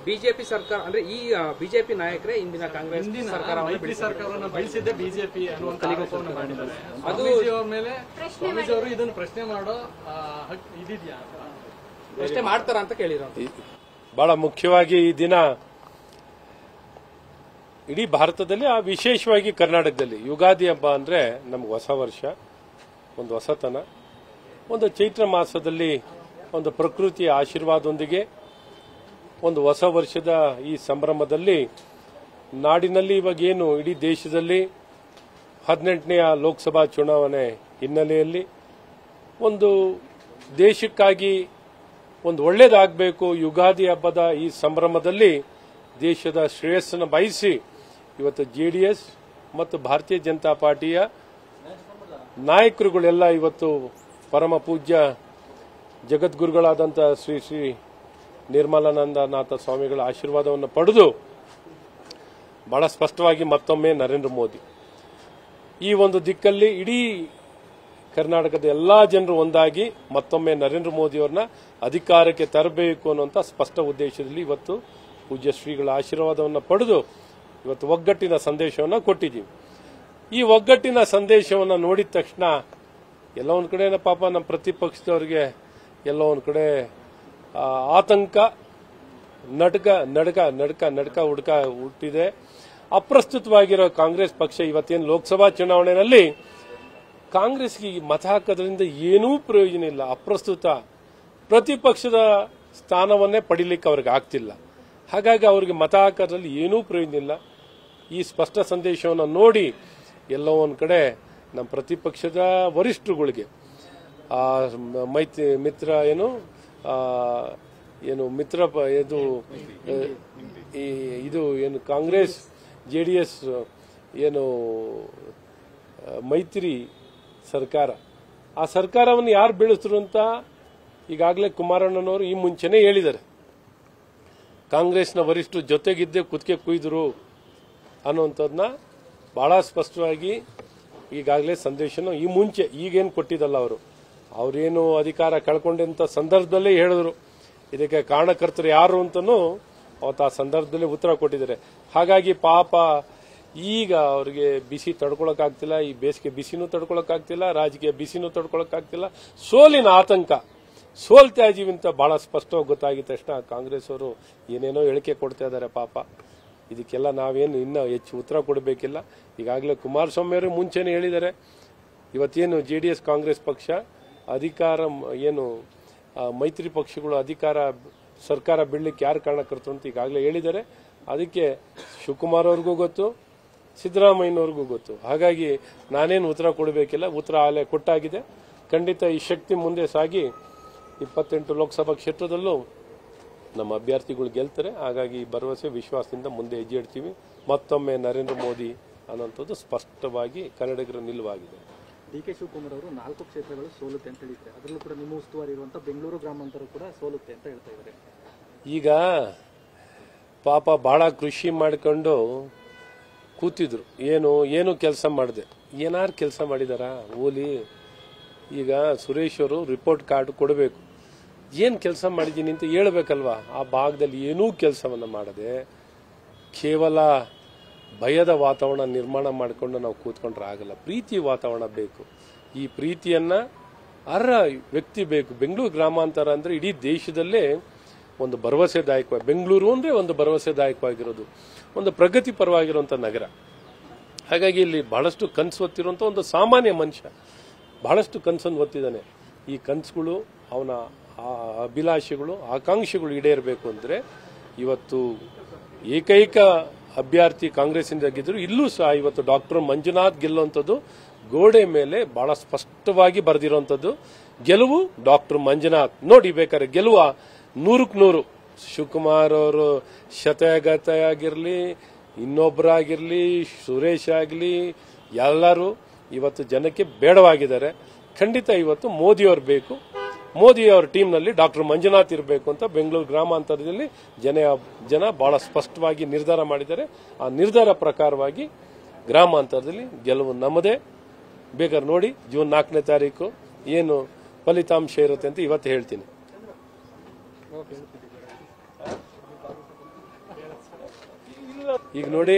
BJP ಸರ್ಕಾರ ಅಂದ್ರೆ ಈ ಬಿಜೆಪಿ ನಾಯಕರೇ ಇಂದಿನ ಕಾಂಗ್ರೆಸ್ ಸರ್ಕಾರವನ್ನು ಬೆಳೆಸಿದ್ದೆ ಬಿಜೆಪಿ ಅನ್ನುವಂತ ಆರೋಪವನ್ನು ಮಾಡಿದ್ದಾರೆ. ಸ್ವಾಮೀಜಿ ಅವರ ಮೇಲೆ ಸ್ವಾಮೀಜಿ ಅವರು ಇದನ್ನು ಪ್ರಶ್ನೆ ಮಾಡೋ ಇದಿದೆಯಾ, ಪ್ರಶ್ನೆ ಮಾಡ್ತಾರ ಅಂತ ಕೇಳಿರೋ. ಬಹಳ ಮುಖ್ಯವಾಗಿ ಈ ದಿನ ಇಡೀ ಭಾರತದಲ್ಲಿ ವಿಶೇಷವಾಗಿ ಕರ್ನಾಟಕದಲ್ಲಿ ಯುಗಾದಿ ಹಬ್ಬ ಅಂದ್ರೆ ನಮ್ಗೆ ಹೊಸ ವರ್ಷ, ಒಂದು ಹೊಸತನ, ಒಂದು ಚೈತ್ರ ಮಾಸದಲ್ಲಿ ಒಂದು ಪ್ರಕೃತಿಯ ಆಶೀರ್ವಾದದೊಂದಿಗೆ ಒಂದು ಹೊಸ ವರ್ಷದ ಈ ಸಂಭ್ರಮದಲ್ಲಿ ನಾಡಿನಲ್ಲಿ ಇವಾಗೇನು ಇಡೀ ದೇಶದಲ್ಲಿ 18ನೇ ಲೋಕಸಭಾ ಚುನಾವಣೆ ಹಿನ್ನೆಲೆಯಲ್ಲಿ ಒಂದು ದೇಶಕ್ಕಾಗಿ ಒಂದು ಒಳ್ಳೇದಾಗಬೇಕು, ಯುಗಾದಿ ಹಬ್ಬದ ಈ ಸಂಭ್ರಮದಲ್ಲಿ ದೇಶದ ಶ್ರೇಯಸ್ಸನ್ನು ಬಯಸಿ ಇವತ್ತು ಜೆಡಿಎಸ್ ಮತ್ತು ಭಾರತೀಯ ಜನತಾ ಪಾರ್ಟಿಯ ನಾಯಕರುಗಳೆಲ್ಲ ಇವತ್ತು ಪರಮ ಪೂಜ್ಯ ಜಗದ್ಗುರುಗಳಾದಂಥ ಶ್ರೀ ಶ್ರೀ ನಿರ್ಮಲಾನಂದನಾಥ ಸ್ವಾಮಿಗಳ ಆಶೀರ್ವಾದವನ್ನು ಪಡೆದು ಬಹಳ ಸ್ಪಷ್ಟವಾಗಿ ಮತ್ತೊಮ್ಮೆ ನರೇಂದ್ರ ಮೋದಿ ಈ ಒಂದು ದಿಕ್ಕಲ್ಲಿ ಇಡೀ ಕರ್ನಾಟಕದ ಎಲ್ಲಾ ಜನರು ಒಂದಾಗಿ ಮತ್ತೊಮ್ಮೆ ನರೇಂದ್ರ ಮೋದಿಯವರನ್ನ ಅಧಿಕಾರಕ್ಕೆ ತರಬೇಕು ಅನ್ನುವಂಥ ಸ್ಪಷ್ಟ ಉದ್ದೇಶದಲ್ಲಿ ಇವತ್ತು ಪೂಜ್ಯ ಶ್ರೀಗಳ ಆಶೀರ್ವಾದವನ್ನು ಪಡೆದು ಇವತ್ತು ಒಗ್ಗಟ್ಟಿನ ಸಂದೇಶವನ್ನು ಕೊಟ್ಟಿದ್ದೀವಿ. ಈ ಒಗ್ಗಟ್ಟಿನ ಸಂದೇಶವನ್ನು ನೋಡಿದ ತಕ್ಷಣ ಎಲ್ಲ ಒಂದ್ ಕಡೆ ಪಾಪ ನಮ್ಮ ಪ್ರತಿಪಕ್ಷದವರಿಗೆ ಎಲ್ಲ ಒಂದ್ ಕಡೆ ಆತಂಕ, ನಡಕ ಹುಟ್ಟಿದೆ. ಅಪ್ರಸ್ತುತವಾಗಿರೋ ಕಾಂಗ್ರೆಸ್ ಪಕ್ಷ ಇವತ್ತೇನು ಲೋಕಸಭಾ ಚುನಾವಣೆಯಲ್ಲಿ ಕಾಂಗ್ರೆಸ್ಗೆ ಮತ ಹಾಕೋದ್ರಿಂದ ಏನೂ ಪ್ರಯೋಜನ ಇಲ್ಲ. ಅಪ್ರಸ್ತುತ ಪ್ರತಿಪಕ್ಷದ ಸ್ಥಾನವನ್ನೇ ಪಡಿಲಿಕ್ಕೆ ಅವ್ರಿಗೆ ಆಗ್ತಿಲ್ಲ. ಹಾಗಾಗಿ ಅವ್ರಿಗೆ ಮತ ಹಾಕೋದ್ರಲ್ಲಿ ಏನೂ ಪ್ರಯೋಜನ ಇಲ್ಲ. ಈ ಸ್ಪಷ್ಟ ಸಂದೇಶವನ್ನು ನೋಡಿ ಎಲ್ಲೋ ಒಂದ್ ಕಡೆ ನಮ್ಮ ಪ್ರತಿಪಕ್ಷದ ವರಿಷ್ಠರುಗಳಿಗೆ ಇದು ಏನು ಕಾಂಗ್ರೆಸ್ ಜೆಡಿಎಸ್ ಏನು ಮೈತ್ರಿ ಸರ್ಕಾರ, ಆ ಸರ್ಕಾರವನ್ನು ಯಾರು ಬೀಳಿಸಿದ್ರು ಅಂತ ಈಗಾಗಲೇ ಕುಮಾರಣ್ಣನವರು ಈ ಮುಂಚೆನೇ ಹೇಳಿದ್ದಾರೆ. ಕಾಂಗ್ರೆಸ್ನ ವರಿಷ್ಠರು ಜೊತೆಗಿದ್ದೇ ಕುತ್ತಿಗೆ ಕುಯ್ದರು ಅನ್ನುವಂಥದ್ದನ್ನ ಬಹಳ ಸ್ಪಷ್ಟವಾಗಿ ಈಗಾಗಲೇ ಸಂದೇಶನ ಈ ಮುಂಚೆ ಈಗೇನು ಕೊಟ್ಟಿದ್ದಲ್ಲ, ಅವರೇನು ಅಧಿಕಾರ ಕಳ್ಕೊಂಡಂತ ಸಂದರ್ಭದಲ್ಲೇ ಹೇಳಿದ್ರು. ಇದಕ್ಕೆ ಕಾರಣಕರ್ತರು ಯಾರು ಅಂತನೂ ಅವತ್ತು ಆ ಸಂದರ್ಭದಲ್ಲಿ ಉತ್ತರ ಕೊಟ್ಟಿದ್ದಾರೆ. ಹಾಗಾಗಿ ಪಾಪ ಈಗ ಅವರಿಗೆ ಬಿಸಿ ತಡ್ಕೊಳಕ್ಕಾಗ್ತಿಲ್ಲ, ಈ ಬೇಸಿಗೆ ಬಿಸಿನೂ ತಡ್ಕೊಳಕ್ಕಾಗ್ತಿಲ್ಲ, ರಾಜಕೀಯ ಬಿಸಿನೂ ತಡ್ಕೊಳಕ್ಕಾಗ್ತಿಲ್ಲ. ಸೋಲಿನ ಆತಂಕ, ಸೋಲ್ತಾ ಇದೀವಿ ಅಂತ ಬಹಳ ಸ್ಪಷ್ಟವಾಗಿ ಗೊತ್ತಾಗಿದ ತಕ್ಷಣ ಕಾಂಗ್ರೆಸ್ ಅವರು ಏನೇನೋ ಹೇಳಿಕೆ ಕೊಡ್ತಾ ಇದ್ದಾರೆ. ಪಾಪ ಇದಕ್ಕೆಲ್ಲ ನಾವೇನು ಇನ್ನೂ ಹೆಚ್ಚು ಉತ್ತರ ಕೊಡಬೇಕಿಲ್ಲ. ಈಗಾಗಲೇ ಕುಮಾರಸ್ವಾಮಿ ಅವರು ಮುಂಚೆನೇ ಹೇಳಿದ್ದಾರೆ, ಇವತ್ತೇನು ಜೆಡಿಎಸ್ ಕಾಂಗ್ರೆಸ್ ಪಕ್ಷ ಅಧಿಕಾರ ಏನು ಮೈತ್ರಿ ಪಕ್ಷಗಳು ಅಧಿಕಾರ ಸರ್ಕಾರ ಬೀಳಲಿಕ್ಕೆ ಯಾರು ಕಾರಣಕರ್ತರು ಅಂತ ಈಗಾಗಲೇ ಹೇಳಿದ್ದಾರೆ. ಅದಕ್ಕೆ ಶಿವಕುಮಾರ್ ಅವ್ರಿಗೂ ಗೊತ್ತು, ಸಿದ್ದರಾಮಯ್ಯನವ್ರಿಗೂ ಗೊತ್ತು. ಹಾಗಾಗಿ ನಾನೇನು ಉತ್ತರ ಕೊಡಬೇಕಿಲ್ಲ, ಉತ್ತರ ಆಲೆ ಕೊಟ್ಟಾಗಿದೆ. ಖಂಡಿತ ಈ ಶಕ್ತಿ ಮುಂದೆ ಸಾಗಿ 28 ಲೋಕಸಭಾ ಕ್ಷೇತ್ರದಲ್ಲೂ ನಮ್ಮ ಅಭ್ಯರ್ಥಿಗಳು ಗೆಲ್ತಾರೆ. ಹಾಗಾಗಿ ಭರವಸೆ ವಿಶ್ವಾಸದಿಂದ ಮುಂದೆ ಹೆಜ್ಜೆ ಇಡ್ತೀವಿ. ಮತ್ತೊಮ್ಮೆ ನರೇಂದ್ರ ಮೋದಿ ಅನ್ನೋಂಥದ್ದು ಸ್ಪಷ್ಟವಾಗಿ ಕನ್ನಡಿಗರ ನಿಲುವಾಗಿದೆ. ಡಿ.ಕೆ. ಶಿವಕುಮಾರ್ ಅವರು 4 ಕ್ಷೇತ್ರಗಳು ಸೋಲುತ್ತೆ ಅಂತ ಹೇಳಿದ್ದಾರೆ. ಅದರಲ್ಲೂ ಕೂಡ ನಿಮ್ಮ ಉಸ್ತುವಾರಿ ಇರುವಂತಹ ಬೆಂಗಳೂರು ಗ್ರಾಮಾಂತರ ಕೂಡ ಸೋಲುತ್ತೆ ಅಂತ ಹೇಳ್ತಾ ಇದ್ದಾರೆ. ಈಗ ಪಾಪ ಬಹಳ ಕೃಷಿ ಮಾಡಿಕೊಂಡು ಕೂತಿದ್ರು, ಏನು ಕೆಲಸ ಮಾಡಿದೆ, ಏನಾರು ಕೆಲಸ ಮಾಡಿದಾರ ಓಲಿ? ಈಗ ಸುರೇಶ್ ಅವರು ರಿಪೋರ್ಟ್ ಕಾರ್ಡ್ ಕೊಡಬೇಕು, ಏನ್ ಕೆಲಸ ಮಾಡಿದ್ದೀನಿ ಅಂತ ಹೇಳ್ಬೇಕಲ್ವಾ? ಆ ಭಾಗದಲ್ಲಿ ಏನೂ ಕೆಲಸವನ್ನ ಮಾಡದೆ ಕೇವಲ ಭಯದ ವಾತಾವರಣ ನಿರ್ಮಾಣ ಮಾಡಿಕೊಂಡು ನಾವು ಕೂತ್ಕೊಂಡ್ರೆ ಆಗಲ್ಲ. ಪ್ರೀತಿ ವಾತಾವರಣ ಬೇಕು. ಈ ಪ್ರೀತಿಯನ್ನ ಅರ್ಹ ವ್ಯಕ್ತಿ ಬೇಕು. ಬೆಂಗಳೂರು ಗ್ರಾಮಾಂತರ ಅಂದ್ರೆ ಇಡೀ ದೇಶದಲ್ಲೇ ಒಂದು ಭರವಸೆದಾಯಕ, ಬೆಂಗಳೂರು ಅಂದ್ರೆ ಒಂದು ಭರವಸೆದಾಯಕವಾಗಿರೋದು, ಒಂದು ಪ್ರಗತಿ ಪರವಾಗಿರುವಂತ ನಗರ. ಹಾಗಾಗಿ ಇಲ್ಲಿ ಬಹಳಷ್ಟು ಕನಸು ಹೊತ್ತಿರುವಂತ ಒಂದು ಸಾಮಾನ್ಯ ಮನುಷ್ಯ ಬಹಳಷ್ಟು ಕನಸನ್ನು ಹೊತ್ತಿದ್ದಾನೆ. ಈ ಕನಸುಗಳು, ಅವನ ಅಭಿಲಾಷೆಗಳು, ಆಕಾಂಕ್ಷೆಗಳು ಈಡೇರಬೇಕು ಅಂದ್ರೆ ಇವತ್ತು ಏಕೈಕ ಅಭ್ಯರ್ಥಿ ಕಾಂಗ್ರೆಸ್ಸಿಂದ ಗೆದ್ದರು. ಇಲ್ಲೂ ಸಹ ಇವತ್ತು ಡಾಕ್ಟರ್ ಮಂಜುನಾಥ್ ಗೆಲ್ಲುವಂಥದ್ದು ಗೋಡೆ ಮೇಲೆ ಬಹಳ ಸ್ಪಷ್ಟವಾಗಿ ಬರೆದಿರುವಂಥದ್ದು. ಗೆಲುವು ಡಾಕ್ಟರ್ ಮಂಜುನಾಥ್. ನೋಡಿ ಬೇಕಾದ್ರೆ ಗೆಲುವ 100ಕ್ಕೆ 100. ಶಿವಕುಮಾರ್ ಅವರು ಶತಗತ ಆಗಿರ್ಲಿ, ಇನ್ನೊಬ್ಬರಾಗಿರ್ಲಿ, ಸುರೇಶ್ ಆಗಲಿ, ಎಲ್ಲರೂ ಇವತ್ತು ಜನಕ್ಕೆ ಬೇಡವಾಗಿದ್ದಾರೆ. ಖಂಡಿತ ಇವತ್ತು ಮೋದಿಯವರು ಬೇಕು. ಮೋದಿಯವರ ಟೀಮ್ನಲ್ಲಿ ಡಾಕ್ಟರ್ ಮಂಜುನಾಥ್ ಇರಬೇಕು ಅಂತ ಬೆಂಗಳೂರು ಗ್ರಾಮಾಂತರದಲ್ಲಿ ಜನ ಬಹಳ ಸ್ಪಷ್ಟವಾಗಿ ನಿರ್ಧಾರ ಮಾಡಿದ್ದಾರೆ. ಆ ನಿರ್ಧಾರ ಪ್ರಕಾರವಾಗಿ ಗ್ರಾಮಾಂತರದಲ್ಲಿ ಗೆಲುವು ನಮ್ಮದೇ. ಬೇಕಾದ್ರೆ ನೋಡಿ ಜೂನ್ 4ನೇ ತಾರೀಕು ಏನು ಫಲಿತಾಂಶ ಇರುತ್ತೆ ಅಂತ ಇವತ್ತು ಹೇಳ್ತೀನಿ. ಈಗ ನೋಡಿ,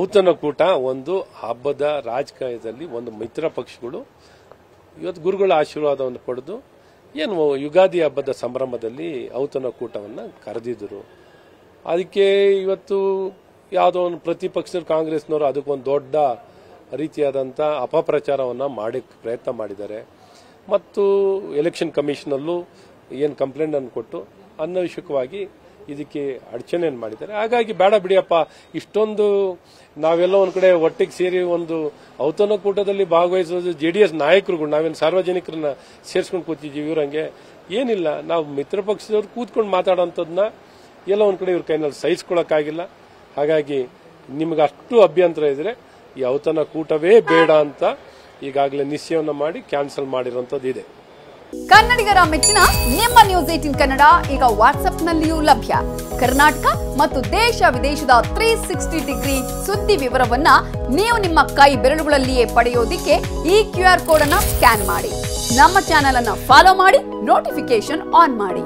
ಔತಣಕೂಟ ಒಂದು ಹಬ್ಬದ ರಾಜಕಾರಣದಲ್ಲಿ ಒಂದು ಮಿತ್ರ ಪಕ್ಷಗಳು ಇವತ್ತು ಗುರುಗಳ ಆಶೀರ್ವಾದವನ್ನು ಪಡೆದು ಏನು ಯುಗಾದಿ ಹಬ್ಬದ ಸಂಭ್ರಮದಲ್ಲಿ ಔತಣಕೂಟವನ್ನು ಕರೆದಿದ್ದರು. ಅದಕ್ಕೆ ಇವತ್ತು ಯಾವುದೋ ಒಂದು ಪ್ರತಿಪಕ್ಷದ ಕಾಂಗ್ರೆಸ್ನವರು ಅದಕ್ಕೊಂದು ದೊಡ್ಡ ರೀತಿಯಾದಂಥ ಅಪಪ್ರಚಾರವನ್ನು ಮಾಡಕ್ಕೆ ಪ್ರಯತ್ನ ಮಾಡಿದ್ದಾರೆ. ಮತ್ತು ಎಲೆಕ್ಷನ್ ಕಮಿಷನಲ್ಲೂ ಏನು ಕಂಪ್ಲೇಂಟ್ ಅನ್ನು ಕೊಟ್ಟು ಅನವಶ್ಯಕವಾಗಿ ಇದಕ್ಕೆ ಅಡಚಣೆಯನ್ನು ಮಾಡಿದ್ದಾರೆ. ಹಾಗಾಗಿ ಬೇಡ ಬಿಡಿಯಪ್ಪ, ಇಷ್ಟೊಂದು ನಾವೆಲ್ಲ ಒಂದು ಕಡೆ ಒಟ್ಟಿಗೆ ಸೇರಿ ಒಂದು ಔತಣಕೂಟದಲ್ಲಿ ಭಾಗವಹಿಸೋದು JDS ನಾಯಕರುಗಳು, ನಾವೇನು ಸಾರ್ವಜನಿಕರನ್ನ ಸೇರಿಸ್ಕೊಂಡು ಕೂತಿದ್ದೀವಿ. ಇವ್ರಂಗೆ ಏನಿಲ್ಲ, ನಾವು ಮಿತ್ರ ಪಕ್ಷದವ್ರು ಕೂತ್ಕೊಂಡು ಮಾತಾಡೋಂಥದ್ದನ್ನ ಎಲ್ಲ ಒಂದು ಕಡೆ ಇವ್ರ ಕೈನಲ್ಲಿ ಸಹಿಸ್ಕೊಳ್ಳೋಕ್ಕಾಗಿಲ್ಲ. ಹಾಗಾಗಿ ನಿಮ್ಗೆ ಅಷ್ಟು ಅಭ್ಯಂತರ ಇದ್ರೆ ಈ ಔತಣಕೂಟವೇ ಬೇಡ ಅಂತ ಈಗಾಗಲೇ ನಿಶ್ಚಯವನ್ನು ಮಾಡಿ ಕ್ಯಾನ್ಸಲ್ ಮಾಡಿರೋಂಥದ್ದು ಇದೆ. ಕನ್ನಡಿಗರ ಮೆಚ್ಚಿನ ನಿಮ್ಮ ನ್ಯೂಸ್ 18 ಕನ್ನಡ ಈಗ ವಾಟ್ಸ್ಆಪ್ನಲ್ಲಿಯೂ ಲಭ್ಯ. ಕರ್ನಾಟಕ ಮತ್ತು ದೇಶ ವಿದೇಶದ 360 ಡಿಗ್ರಿ ಸುದ್ದಿ ವಿವರವನ್ನ ನೀವು ನಿಮ್ಮ ಕೈ ಬೆರಳುಗಳಲ್ಲಿಯೇ ಪಡೆಯೋದಿಕ್ಕೆ ಈ QR ಕೋಡ್ ಅನ್ನು ಸ್ಕ್ಯಾನ್ ಮಾಡಿ. ನಮ್ಮ ಚಾನೆಲ್ ಅನ್ನು ಫಾಲೋ ಮಾಡಿ, ನೋಟಿಫಿಕೇಶನ್ ಆನ್ ಮಾಡಿ.